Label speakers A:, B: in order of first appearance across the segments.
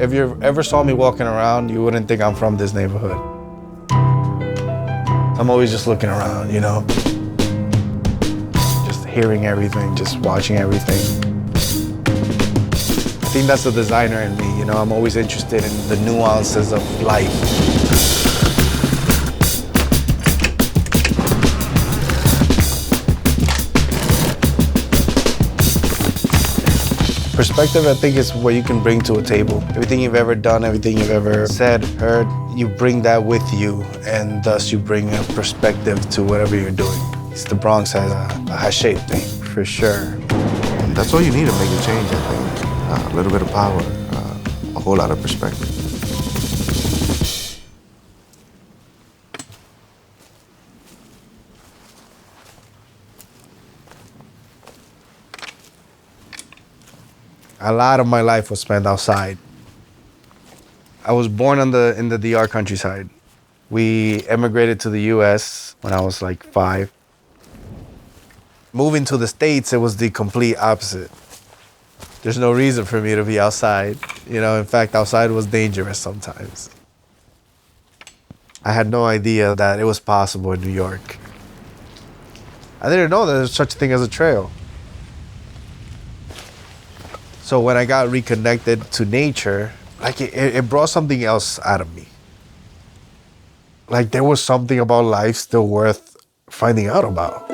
A: If you ever saw me walking around, you wouldn't think I'm from this neighborhood. I'm always just looking around, you know? Just hearing everything, just watching everything. I think that's the designer in me, you know? I'm always interested in the nuances of life. Perspective, I think, is what you can bring to a table. Everything you've ever done, everything you've ever said, heard, you bring that with you, and thus you bring a perspective to whatever you're doing. It's the Bronx has a high-shape thing, for sure.
B: And that's all you need to make a change, I think. A little bit of power, a whole lot of perspective.
A: A lot of my life was spent outside. I was born in the DR countryside. We emigrated to the US when I was like 5. Moving to the States, it was the complete opposite. There's no reason for me to be outside. You know, in fact, outside was dangerous sometimes. I had no idea that it was possible in New York. I didn't know that there's such a thing as a trail. So when I got reconnected to nature, like it brought something else out of me. Like there was something about life still worth finding out about.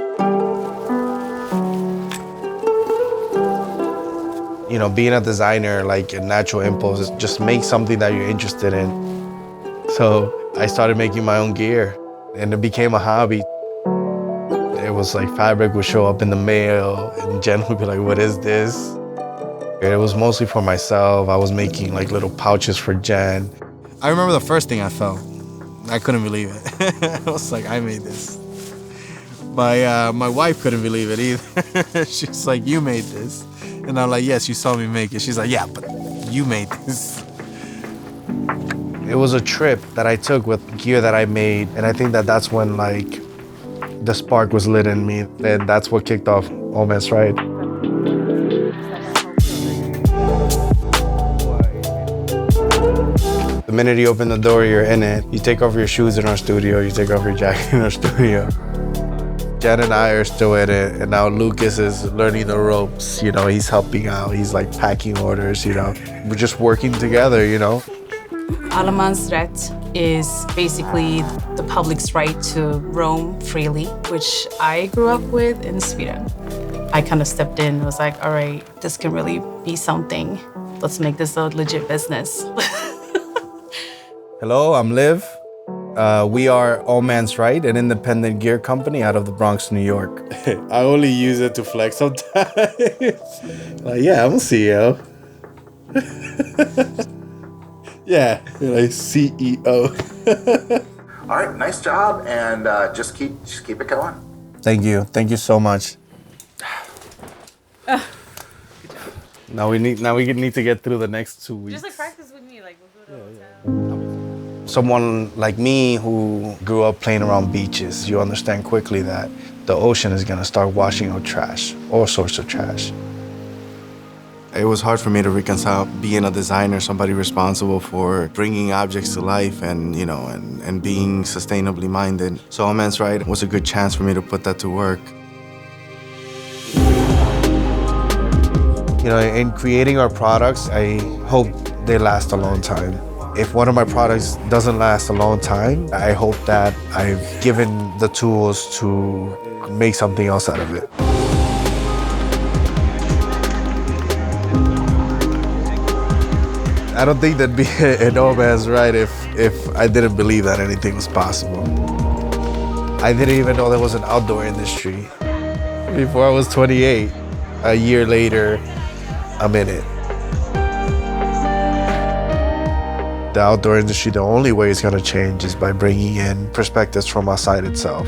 A: You know, being a designer, like a natural impulse is just make something that you're interested in. So I started making my own gear and it became a hobby. It was like fabric would show up in the mail and Jen would be like, what is this? It was mostly for myself. I was making like little pouches for Jen. I remember the first thing I felt. I couldn't believe it. I was like, I made this. My wife couldn't believe it either. She's like, you made this. And I'm like, yes, you saw me make it. She's like, yeah, but you made this. It was a trip that I took with gear that I made. And I think that that's when like the spark was lit in me. And that's what kicked off allmansright. The minute you open the door, you're in it. You take off your shoes in our studio, you take off your jacket in our studio. Jen and I are still in it, and now Lucas is learning the ropes. You know, he's helping out, he's like packing orders, you know. We're just working together, you know.
C: Allmansright is basically the public's right to roam freely, which I grew up with in Sweden. I kind of stepped in and was like, all right, this can really be something. Let's make this a legit business.
A: Hello, I'm Liv. We are allmansright, an independent gear company out of the Bronx, New York. I only use it to flex sometimes. Like, yeah, I'm a CEO. Yeah, like CEO.
D: All right, nice job, and just keep it going.
A: Thank you so much.
C: Good job.
A: Now we need to get through the next 2 weeks.
C: Just like practice with me, like we'll do it all the time.
A: Someone like me who grew up playing around beaches, you understand quickly that the ocean is gonna start washing out trash, all sorts of trash. It was hard for me to reconcile being a designer, somebody responsible for bringing objects to life and, you know, and being sustainably minded. So allmansright was a good chance for me to put that to work. You know, in creating our products, I hope they last a long time. If one of my products doesn't last a long time, I hope that I've given the tools to make something else out of it. I don't think that'd be an allmansright if I didn't believe that anything was possible. I didn't even know there was an outdoor industry. Before I was 28, a year later, I'm in it. The outdoor industry, the only way it's gonna change is by bringing in perspectives from outside itself.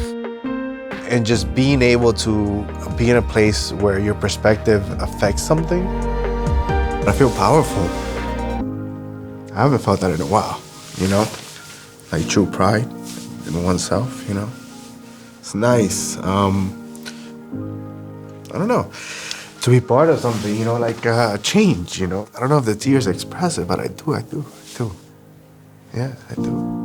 A: And just being able to be in a place where your perspective affects something. I feel powerful. I haven't felt that in a while, you know? Like true pride in oneself, you know? It's nice. I don't know.
B: to be part of something, you know, like a change, you know. I don't know if the tears express it, but I do. Yeah, I do.